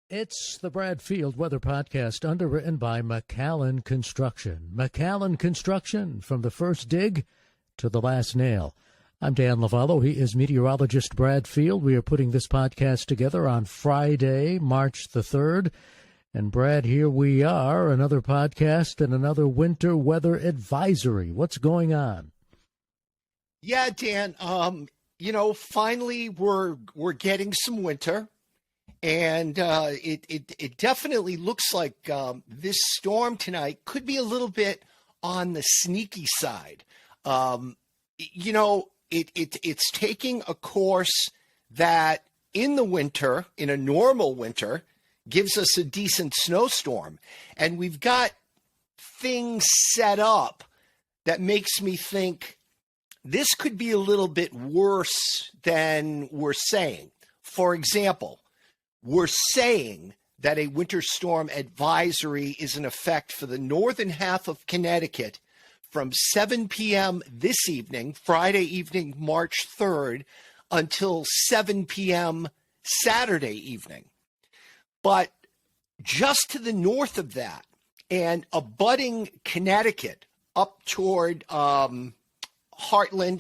It's the Bradfield Weather Podcast, underwritten by McAllen Construction. McAllen Construction, from the first dig to the last nail. I'm Dan Lavallo. He is meteorologist Bradfield. We are putting this podcast together on Friday, March the 3rd. And Brad, here we are, another podcast and another winter weather advisory. What's going on? Yeah, Dan, finally we're getting some winter. And it definitely looks like this storm tonight could be a little bit on the sneaky side. It's taking a course that in the winter, in a normal winter, gives us a decent snowstorm. And we've got things set up that makes me think this could be a little bit worse than we're saying. For example, we're saying that a winter storm advisory is in effect for the northern half of Connecticut from 7 p.m. this evening, Friday evening, March 3rd, until 7 p.m. Saturday evening. But just to the north of that and abutting Connecticut up toward Heartland,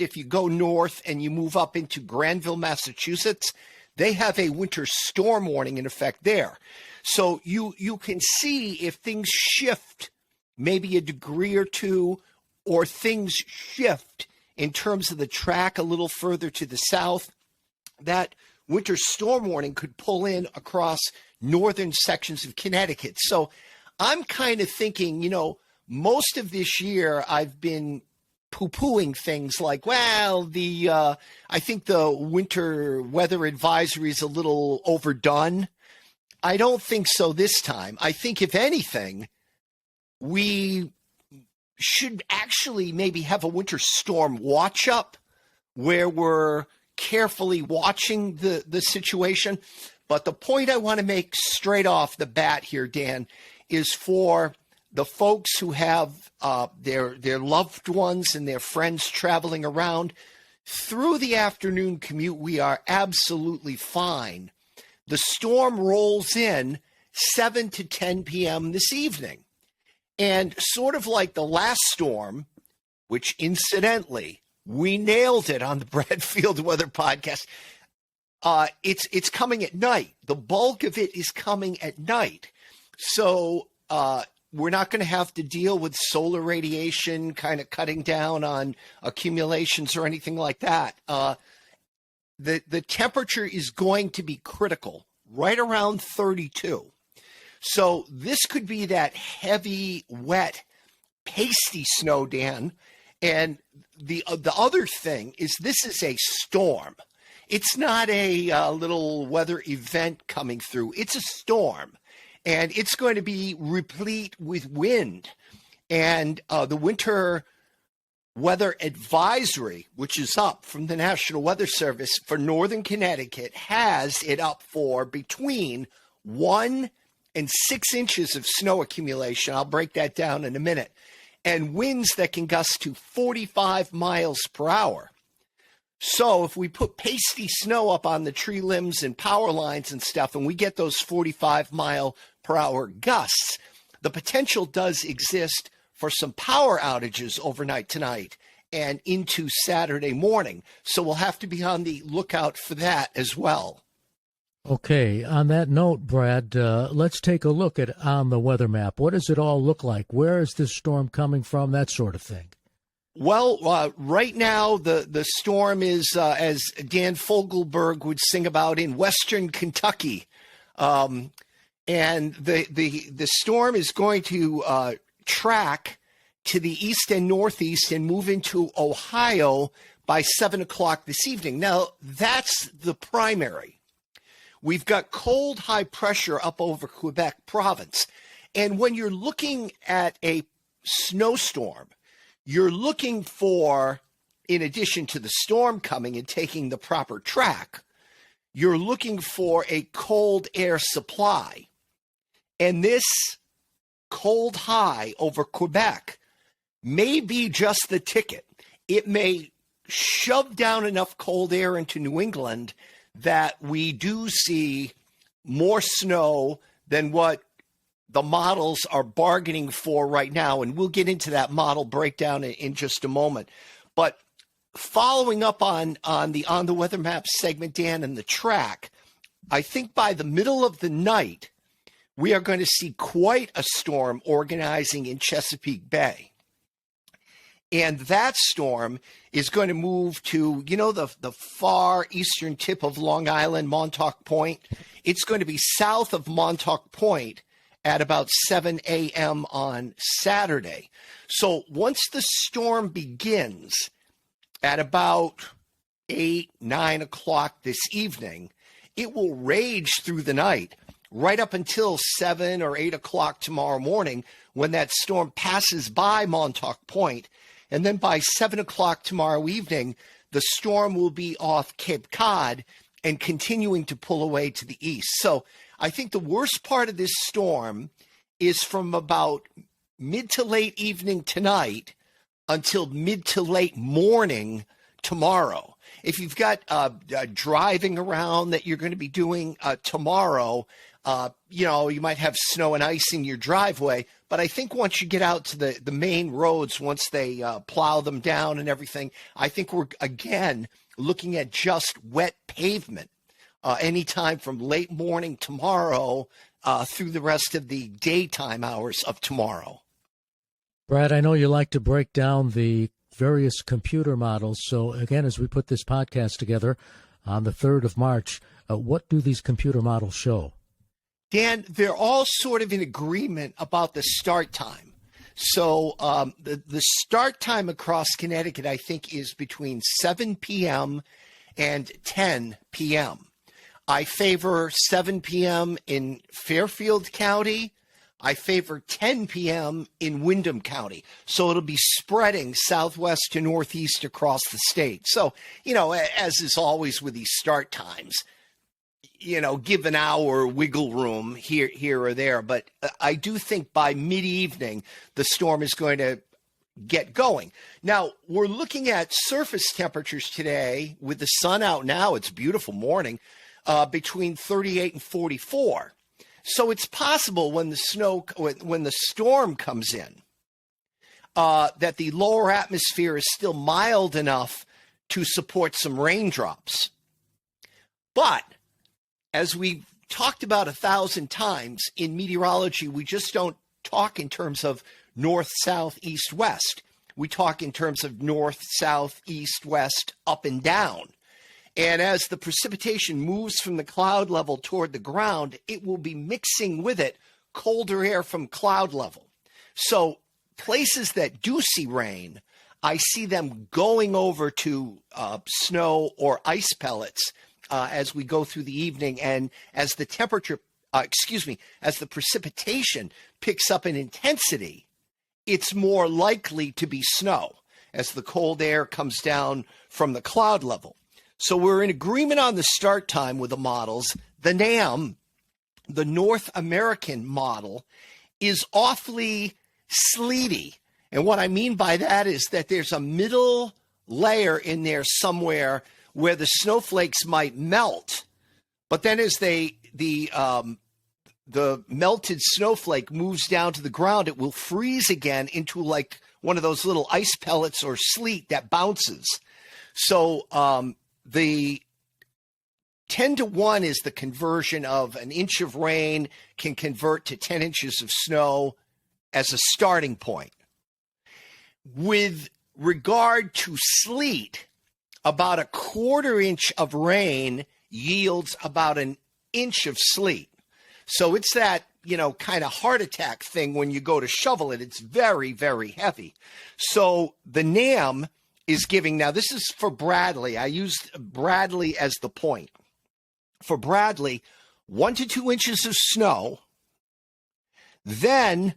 if you go north and you move up into Granville, Massachusetts, they have a winter storm warning in effect there. So you can see if things shift maybe a degree or two, or things shift in terms of the track a little further to the south, that winter storm warning could pull in across northern sections of Connecticut. So I'm kind of thinking, most of this year I've been poo-pooing things like, well, I think the winter weather advisory is a little overdone. I don't think so this time. I think, if anything, we should actually maybe have a winter storm watch up where we're carefully watching the situation. But the point I want to make straight off the bat here, Dan, is for the folks who have their loved ones and their friends traveling around. Through the afternoon commute, we are absolutely fine. The storm rolls in 7 to 10 p.m. this evening. And sort of like the last storm, which incidentally, we nailed it on the Bradfield Weather Podcast, it's coming at night. The bulk of it is coming at night. So we're not going to have to deal with solar radiation kind of cutting down on accumulations or anything like that. The temperature is going to be critical, right around 32. So this could be that heavy, wet, pasty snow, Dan. And the other thing is this is a storm. It's not a little weather event coming through. It's a storm. And it's going to be replete with wind. And the winter weather advisory, which is up from the National Weather Service for Northern Connecticut, has it up for between 1 and 6 inches of snow accumulation. I'll break that down in a minute. And winds that can gust to 45 miles per hour. So if we put pasty snow up on the tree limbs and power lines and stuff, and we get those 45 mile per hour gusts, the potential does exist for some power outages overnight tonight and into Saturday morning. So we'll have to be on the lookout for that as well. Okay, on that note, Brad, let's take a look at on the weather map. What does it all look like? Where is this storm coming from? That sort of thing. Well, right now, the storm is, as Dan Fogelberg would sing about, in western Kentucky. And the storm is going to track to the east and northeast and move into Ohio by 7 o'clock this evening. Now, that's the primary. We've got cold high pressure up over Quebec province. And when you're looking at a snowstorm, you're looking for, in addition to the storm coming and taking the proper track, you're looking for a cold air supply. And this cold high over Quebec may be just the ticket. It may shove down enough cold air into New England that we do see more snow than what the models are bargaining for right now. And we'll get into that model breakdown in just a moment. But following up on the On the Weather Map segment, Dan, and the track, I think by the middle of the night, we are going to see quite a storm organizing in Chesapeake Bay. And that storm is going to move to, the far eastern tip of Long Island, Montauk Point. It's going to be south of Montauk Point at about 7 a.m. on Saturday. So once the storm begins at about 8, 9 o'clock this evening, it will rage through the night right up until 7 or 8 o'clock tomorrow morning when that storm passes by Montauk Point. And then by 7 o'clock tomorrow evening, the storm will be off Cape Cod and continuing to pull away to the east. So I think the worst part of this storm is from about mid to late evening tonight until mid to late morning tomorrow. If you've got driving around that you're going to be doing tomorrow, you might have snow and ice in your driveway. But I think once you get out to the main roads, once they plow them down and everything, I think we're, again, looking at just wet pavement anytime from late morning tomorrow through the rest of the daytime hours of tomorrow. Brad, I know you like to break down the various computer models. So, again, as we put this podcast together on the 3rd of March, what do these computer models show? Dan, they're all sort of in agreement about the start time. So the start time across Connecticut, I think, is between 7 p.m. and 10 p.m. I favor 7 p.m. in Fairfield County. I favor 10 p.m. in Windham County. So it'll be spreading southwest to northeast across the state. So, as is always with these start times, give an hour wiggle room here or there. But I do think by mid-evening, the storm is going to get going. Now, we're looking at surface temperatures today with the sun out now. It's a beautiful morning, between 38 and 44. So it's possible when the storm comes in, that the lower atmosphere is still mild enough to support some raindrops. But as we talked about 1,000 times in meteorology, we just don't talk in terms of north, south, east, west. We talk in terms of north, south, east, west, up and down. And as the precipitation moves from the cloud level toward the ground, it will be mixing with it colder air from cloud level. So places that do see rain, I see them going over to snow or ice pellets as we go through the evening, and as the as the precipitation picks up in intensity, it's more likely to be snow as the cold air comes down from the cloud level. So we're in agreement on the start time with the models. The NAM, the North American model, is awfully sleety. And what I mean by that is that there's a middle layer in there somewhere where the snowflakes might melt, but then as the melted snowflake moves down to the ground, it will freeze again into like one of those little ice pellets or sleet that bounces. So the 10-to-1 is the conversion of an inch of rain can convert to 10 inches of snow as a starting point. With regard to sleet, about a quarter inch of rain yields about an inch of sleet. So it's that, kind of heart attack thing when you go to shovel it. It's very, very heavy. So the NAM is giving, now this is for Bradley. I used Bradley as the point. For Bradley, 1 to 2 inches of snow, then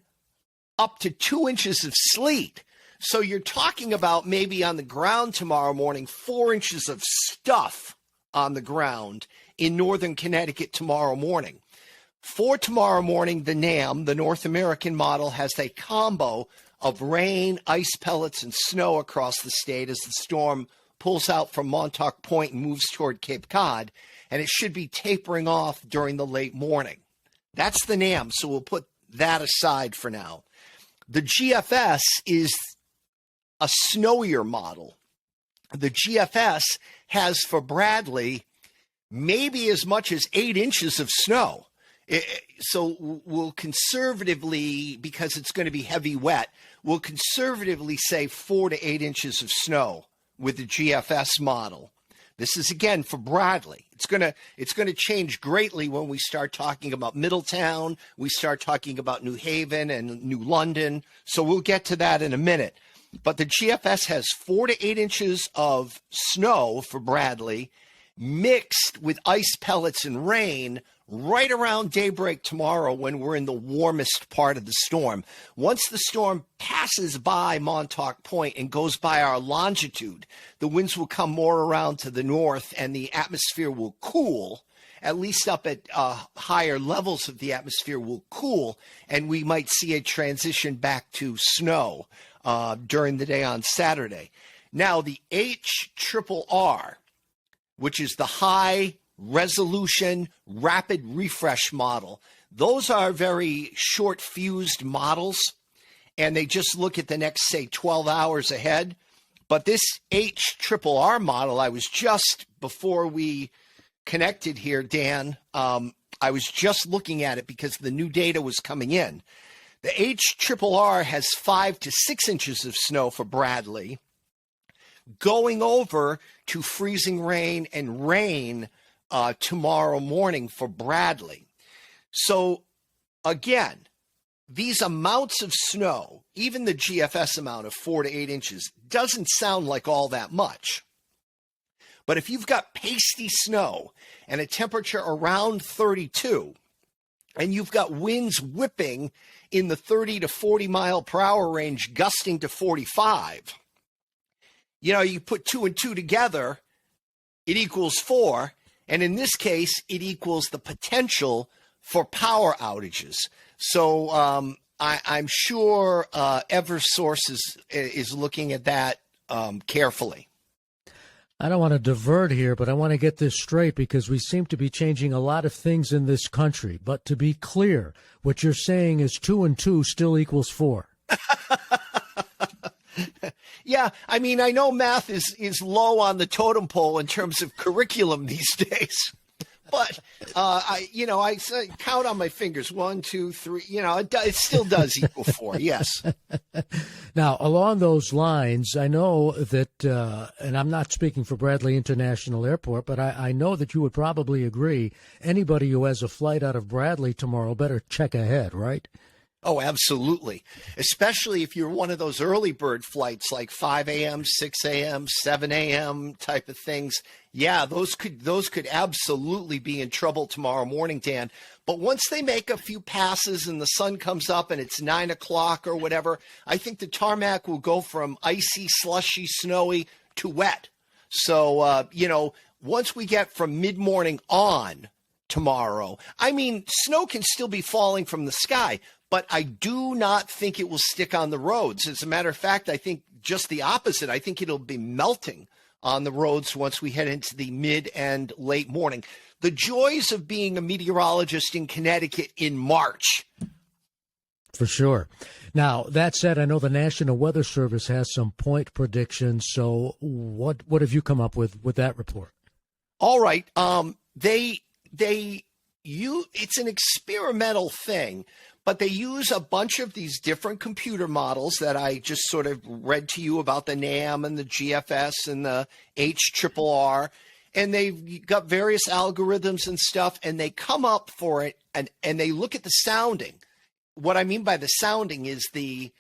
up to 2 inches of sleet. So you're talking about maybe on the ground tomorrow morning, 4 inches of stuff on the ground in northern Connecticut tomorrow morning. For tomorrow morning, the NAM, the North American model, has a combo of rain, ice pellets, and snow across the state as the storm pulls out from Montauk Point and moves toward Cape Cod. and it should be tapering off during the late morning. That's the NAM, so we'll put that aside for now. The GFS is a snowier model. The GFS has for Bradley maybe as much as 8 inches of snow. So we'll conservatively, because it's going to be heavy wet, we'll conservatively say 4 to 8 inches of snow with the GFS model. This is again for Bradley. It's going to change greatly when we start talking about Middletown, we start talking about New Haven and New London. So we'll get to that in a minute. But the GFS has 4 to 8 inches of snow for Bradley, mixed with ice pellets and rain right around daybreak tomorrow when we're in the warmest part of the storm. Once the storm passes by Montauk Point and goes by our longitude, the winds will come more around to the north and the atmosphere will cool, at least up at higher levels of the atmosphere will cool, and we might see a transition back to snow during the day on Saturday. Now, the HRRR, which is the high resolution rapid refresh model, those are very short fused models, and they just look at the next, say, 12 hours ahead. But this HRRR model, I was just, before we connected here, Dan, I was just looking at it because the new data was coming in. The HRRR has 5 to 6 inches of snow for Bradley, going over to freezing rain and rain tomorrow morning for Bradley. So again, these amounts of snow, even the GFS amount of 4 to 8 inches, doesn't sound like all that much. But if you've got pasty snow and a temperature around 32, and you've got winds whipping in the 30 to 40 mile per hour range, gusting to 45, you put 2 and 2 together, it equals 4. And in this case, it equals the potential for power outages. So I'm sure Eversource is looking at that carefully. I don't want to divert here, but I want to get this straight because we seem to be changing a lot of things in this country. But to be clear, what you're saying is 2 and 2 still equals 4. Yeah, I mean, I know math is low on the totem pole in terms of curriculum these days, but I count on my fingers 1, 2, 3. It still does equal 4. Yes. Now, along those lines, I know that, and I'm not speaking for Bradley International Airport, but I know that you would probably agree. Anybody who has a flight out of Bradley tomorrow better check ahead, right? Oh, absolutely. Especially if you're one of those early bird flights like 5 a.m., 6 a.m., 7 a.m. type of things. Yeah, those could absolutely be in trouble tomorrow morning, Dan. But once they make a few passes and the sun comes up and it's 9 o'clock or whatever, I think the tarmac will go from icy, slushy, snowy to wet. So, once we get from mid-morning on tomorrow, I mean, snow can still be falling from the sky, but I do not think it will stick on the roads. As a matter of fact, I think just the opposite. I think it'll be melting on the roads once we head into the mid and late morning. The joys of being a meteorologist in Connecticut in March. For sure. Now, that said, I know the National Weather Service has some point predictions. So what have you come up with that report? All right. It's an experimental thing, but they use a bunch of these different computer models that I just sort of read to you about, the NAM and the GFS and the HRRR, and they've got various algorithms and stuff, and they come up for it, and they look at the sounding. What I mean by the sounding is the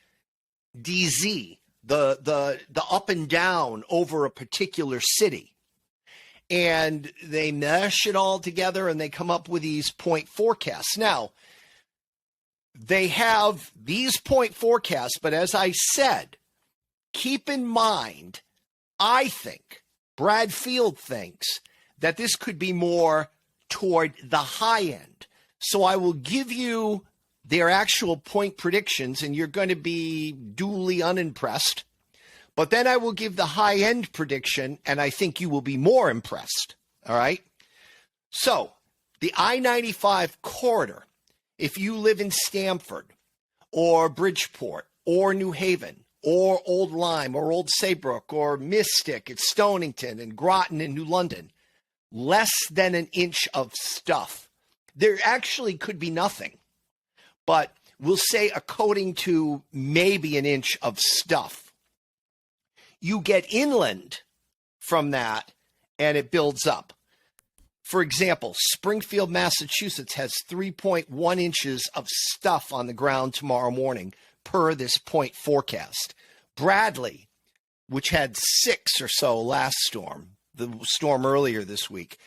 DZ, the up and down over a particular city. And they mesh it all together and they come up with these point forecasts. Now, they have these point forecasts, but as I said, keep in mind, I think, Brad Field thinks that this could be more toward the high end. So I will give you their actual point predictions, and you're going to be duly unimpressed. But then I will give the high-end prediction, and I think you will be more impressed. All right? So the I-95 corridor, if you live in Stamford or Bridgeport or New Haven or Old Lyme or Old Saybrook or Mystic at Stonington and Groton in New London, less than an inch of stuff. There actually could be nothing, but we'll say a coating to maybe an inch of stuff. You get inland from that and it builds up. For example, Springfield, Massachusetts has 3.1 inches of stuff on the ground tomorrow morning per this point forecast. Bradley, which had 6 or so last storm, the storm earlier this week,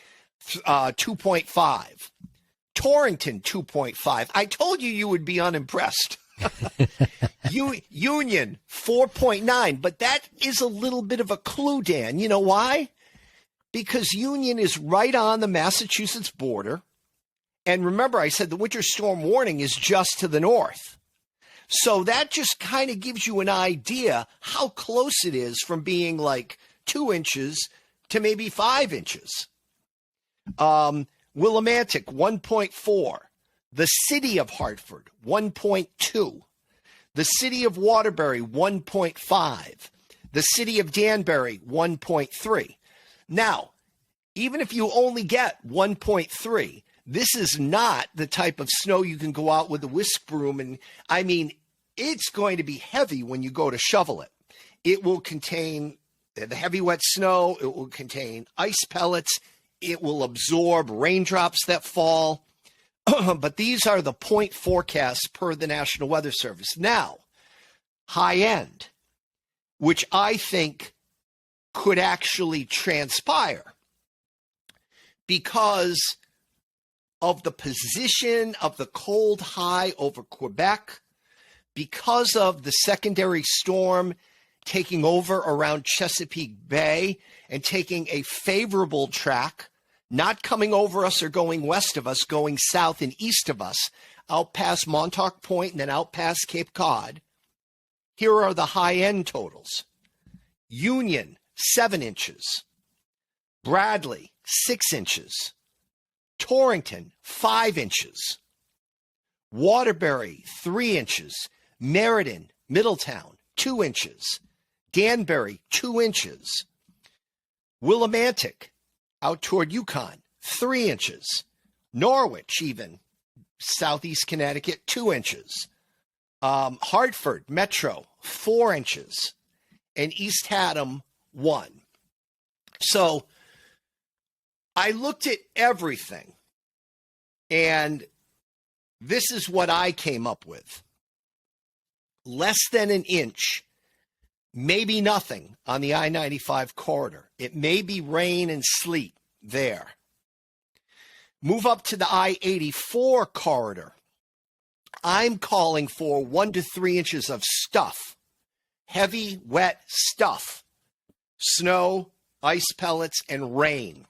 2.5. Torrington, 2.5. I told you would be unimpressed. Union, 4.9. But that is a little bit of a clue, Dan. You know why? Because Union is right on the Massachusetts border. And remember, I said the winter storm warning is just to the north. So that just kind of gives you an idea how close it is from being like 2 inches to maybe 5 inches. Willimantic, 1.4. The city of Hartford, 1.2. The city of Waterbury, 1.5. The city of Danbury, 1.3. Now, even if you only get 1.3, this is not the type of snow you can go out with a whisk broom. And I mean, it's going to be heavy when you go to shovel it. It will contain the heavy wet snow. It will contain ice pellets. It will absorb raindrops that fall. But these are the point forecasts per the National Weather Service. Now, high end, which I think could actually transpire because of the position of the cold high over Quebec, because of the secondary storm taking over around Chesapeake Bay and taking a favorable track, not coming over us or going west of us, going south and east of us, out past Montauk Point and then out past Cape Cod. Here are the high-end totals. Union, 7 inches. Bradley, 6 inches. Torrington, 5 inches. Waterbury, 3 inches. Meriden, Middletown, 2 inches. Danbury, 2 inches. Willimantic, out toward Yukon, 3 inches. Norwich, even, southeast Connecticut, 2 inches. Hartford, Metro, 4 inches. And East Haddam, 1. So I looked at everything, and this is what I came up with. Less than an inch, maybe nothing on the I-95 corridor. It may be rain and sleet there. Move up to the I-84 corridor. I'm calling for 1 to 3 inches of stuff, heavy, wet stuff, snow, ice pellets, and rain.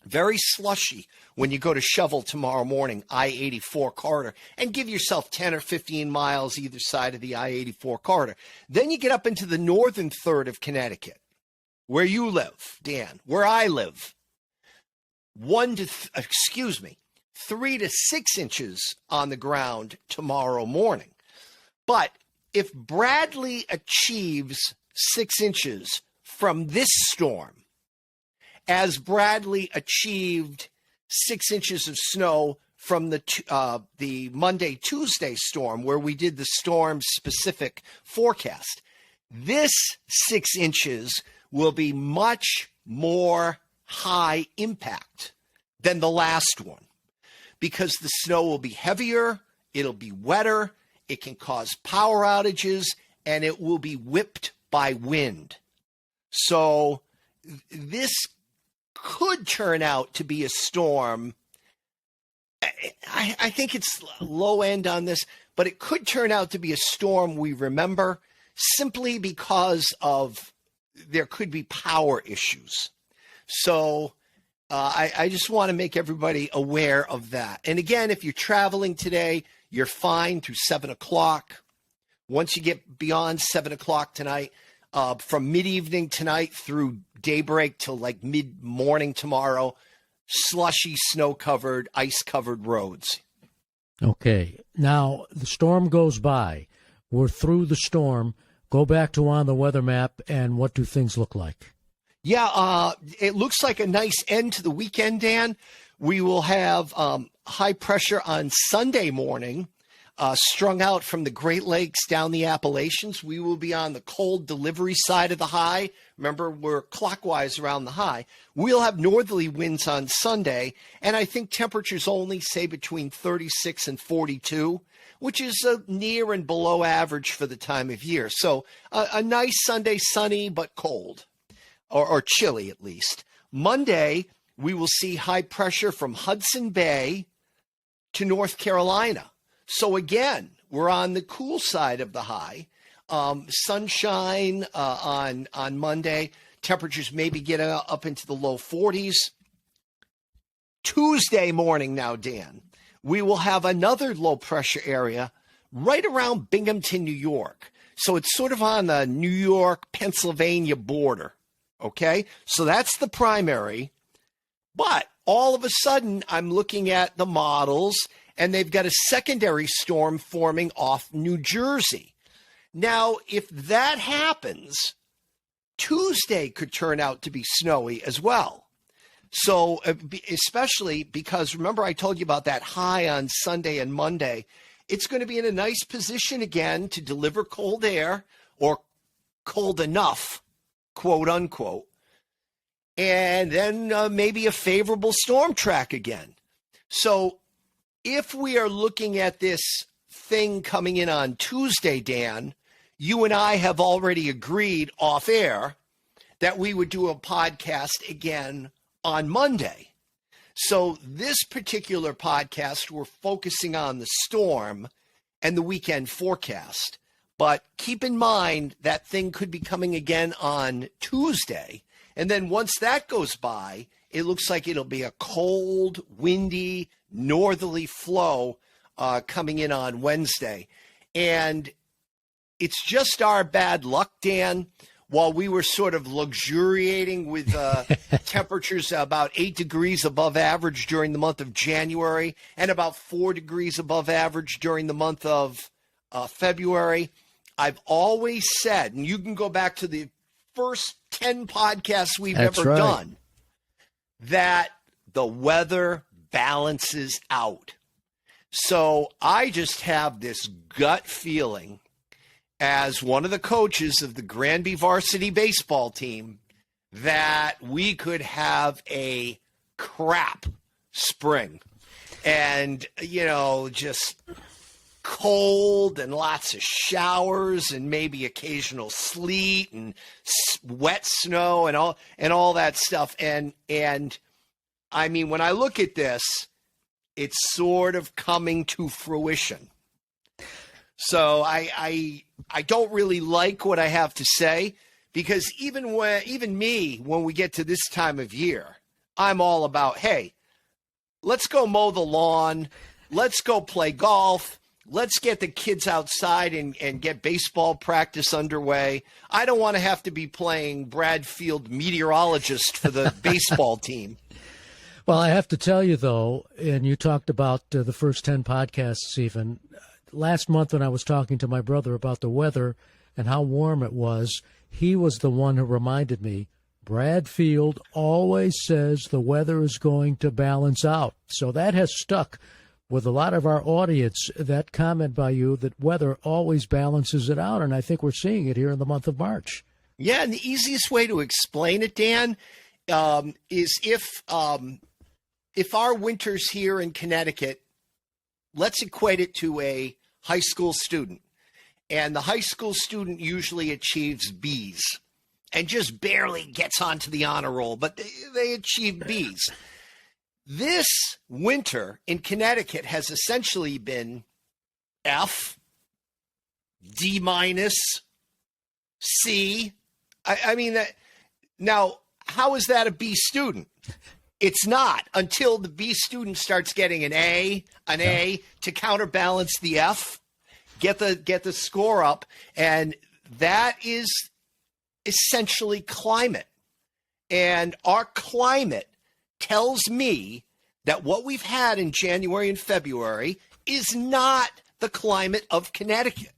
Very slushy when you go to shovel tomorrow morning, I-84 corridor, and give yourself 10 or 15 miles either side of the I-84 corridor. Then you get up into the northern third of Connecticut, where you live, Dan, where I live. 3 to 6 inches on the ground tomorrow morning. But if Bradley achieves 6 inches from this storm, as Bradley achieved 6 inches of snow from the Monday-Tuesday storm, where we did the storm-specific forecast, this 6 inches will be much more high impact than the last one, because the snow will be heavier, it'll be wetter, it can cause power outages, and it will be whipped by wind. So this could turn out to be a storm. I think it's low end on this, but it could turn out to be a storm we remember simply because of there could be power issues. So I just want to make everybody aware of that. And again, if you're traveling today, you're fine through 7 o'clock. Once you get beyond 7 o'clock tonight, from mid-evening tonight through daybreak till like mid-morning tomorrow, slushy, snow-covered, ice-covered roads. Okay. Now, the storm goes by. We're through the storm. Go back to on the weather map, and what do things look like? Yeah, it looks like a nice end to the weekend, Dan. We will have high pressure on Sunday morning, strung out from the Great Lakes down the Appalachians. We will be on the cold delivery side of the high. Remember, we're clockwise around the high. We'll have northerly winds on Sunday, and I think temperatures only say between 36 and 42, which is near and below average for the time of year. So a nice Sunday, sunny but cold, or chilly at least. Monday, we will see high pressure from Hudson Bay to North Carolina. So again, we're on the cool side of the high. Sunshine on Monday. Temperatures maybe get up into the low 40s. Tuesday morning now, Dan, we will have another low pressure area right around Binghamton, New York. So it's sort of on the New York-Pennsylvania border. Okay? So that's the primary. But all of a sudden, I'm looking at the models, and they've got a secondary storm forming off New Jersey. Now, if that happens, Tuesday could turn out to be snowy as well. So, especially because, remember I told you about that high on Sunday and Monday, it's going to be in a nice position again to deliver cold air, or cold enough, quote unquote, and then maybe a favorable storm track again. So if we are looking at this thing coming in on Tuesday, Dan, you and I have already agreed off air that we would do a podcast again on Monday. So this particular podcast, we're focusing on the storm and the weekend forecast. But keep in mind that thing could be coming again on Tuesday. And then once that goes by, it looks like it'll be a cold, windy, northerly flow coming in on Wednesday. And it's just our bad luck, Dan. While we were sort of luxuriating with temperatures about 8 degrees above average during the month of January and about 4 degrees above average during the month of February, I've always said, and you can go back to the first 10 podcasts we've ever done, that the weather balances out. So I just have this gut feeling as one of the coaches of the Granby varsity baseball team that we could have a crap spring. And, you know, just cold and lots of showers and maybe occasional sleet and wet snow and all that stuff. And I mean, when I look at this, it's sort of coming to fruition. So I don't really like what I have to say, because even me, when we get to this time of year, I'm all about, hey, let's go mow the lawn. Let's go play golf. Let's get the kids outside and get baseball practice underway. I don't want to have to be playing Bradfield meteorologist for the baseball team. Well, I have to tell you, though, and you talked about the first 10 podcasts even. Last month when I was talking to my brother about the weather and how warm it was, he was the one who reminded me, Bradfield always says the weather is going to balance out. So that has stuck with a lot of our audience, that comment by you that weather always balances it out. And I think we're seeing it here in the month of March. Yeah, and the easiest way to explain it, Dan, is if our winters here in Connecticut, let's equate it to a high school student. And the high school student usually achieves B's and just barely gets onto the honor roll, but they achieve B's. This winter in Connecticut has essentially been F, D minus, C. I mean, now, how is that a B student? It's not until the B student starts getting an A to counterbalance the F, get the score up, and that is essentially climate. And our climate tells me that what we've had in January and February is not the climate of Connecticut.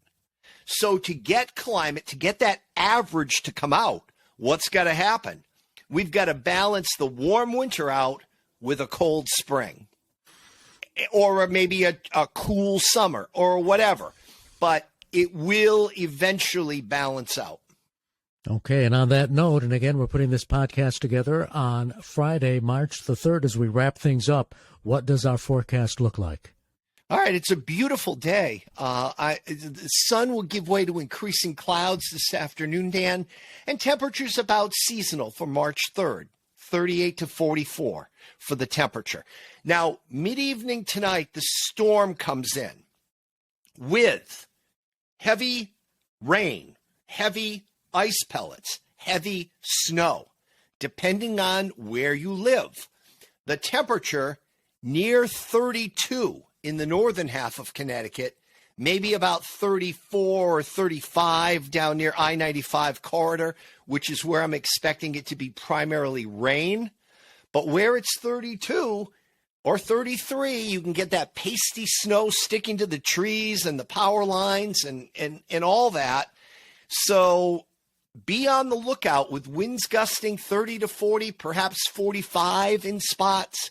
So to get climate, to get that average to come out, what's got to happen? We've got to balance the warm winter out with a cold spring, or maybe a cool summer or whatever. But it will eventually balance out. Okay, and on that note, and again, we're putting this podcast together on Friday, March the 3rd, as we wrap things up. What does our forecast look like? All right, it's a beautiful day. The sun will give way to increasing clouds this afternoon, Dan, and temperatures about seasonal for March 3rd, 38 to 44 for the temperature. Now, mid-evening tonight, the storm comes in with heavy rain, heavy ice pellets, heavy snow, depending on where you live. The temperature near 32 in the northern half of Connecticut, maybe about 34 or 35 down near I-95 corridor, which is where I'm expecting it to be primarily rain. But where it's 32 or 33, you can get that pasty snow sticking to the trees and the power lines and all that. So be on the lookout with winds gusting 30 to 40, perhaps 45 in spots,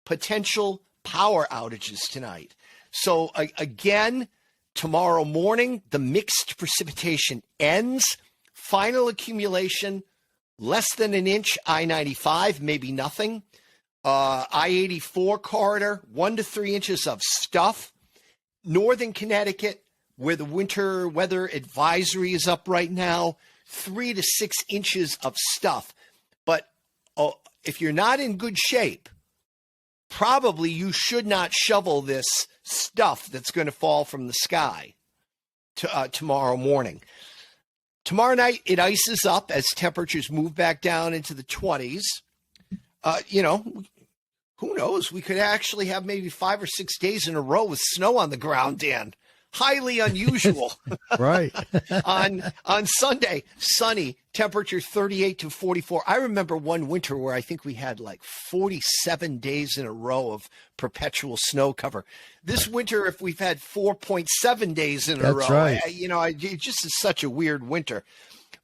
potential power outages tonight. So again, tomorrow morning, the mixed precipitation ends. Final accumulation, less than an inch, I-95, maybe nothing. I-84 corridor, 1 to 3 inches of stuff. Northern Connecticut, where the winter weather advisory is up right now, 3 to 6 inches of stuff. But if you're not in good shape, probably you should not shovel this stuff that's going to fall from the sky tomorrow morning. Tomorrow night, it ices up as temperatures move back down into the 20s. Who knows? We could actually have maybe 5 or 6 days in a row with snow on the ground, Dan. Highly unusual. Right. on Sunday, sunny, temperature 38 to 44. I remember one winter where I think we had like 47 days in a row of perpetual snow cover. This winter, if we've had 4.7 days in a row, right. It just is such a weird winter.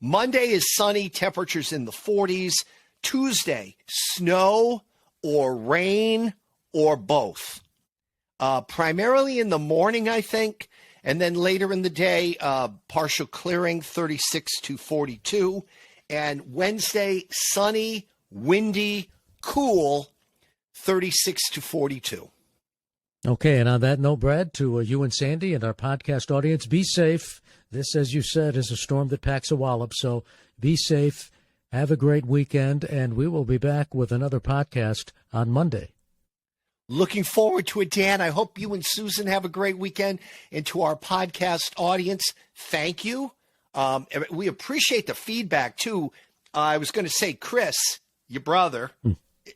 Monday is sunny, temperatures in the 40s. Tuesday, snow or rain or both. Primarily in the morning, I think. And then later in the day, partial clearing, 36 to 42. And Wednesday, sunny, windy, cool, 36 to 42. Okay, and on that note, Brad, to you and Sandy and our podcast audience, be safe. This, as you said, is a storm that packs a wallop, so be safe. Have a great weekend, and we will be back with another podcast on Monday. Looking forward to it, Dan. I hope you and Susan have a great weekend. And to our podcast audience, thank you. We appreciate the feedback, too. I was going to say, Chris, your brother,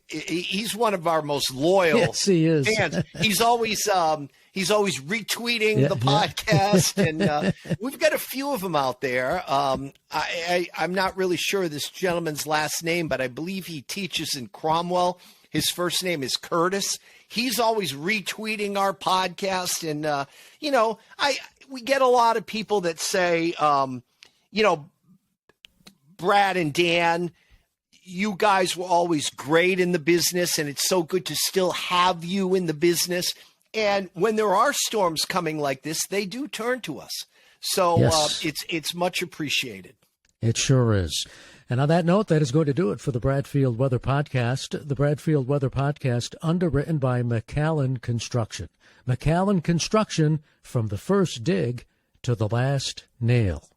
he's one of our most loyal yes, he is. fans. He's always retweeting the podcast, and we've got a few of them out there. I'm not really sure of this gentleman's last name, but I believe he teaches in Cromwell. His first name is Curtis. He's always retweeting our podcast. And, we get a lot of people that say, Brad and Dan, you guys were always great in the business, and it's so good to still have you in the business. And when there are storms coming like this, they do turn to us. So yes. It's much appreciated. It sure is. And on that note, that is going to do it for the Bradfield Weather Podcast. The Bradfield Weather Podcast, underwritten by McAllen Construction. McAllen Construction, from the first dig to the last nail.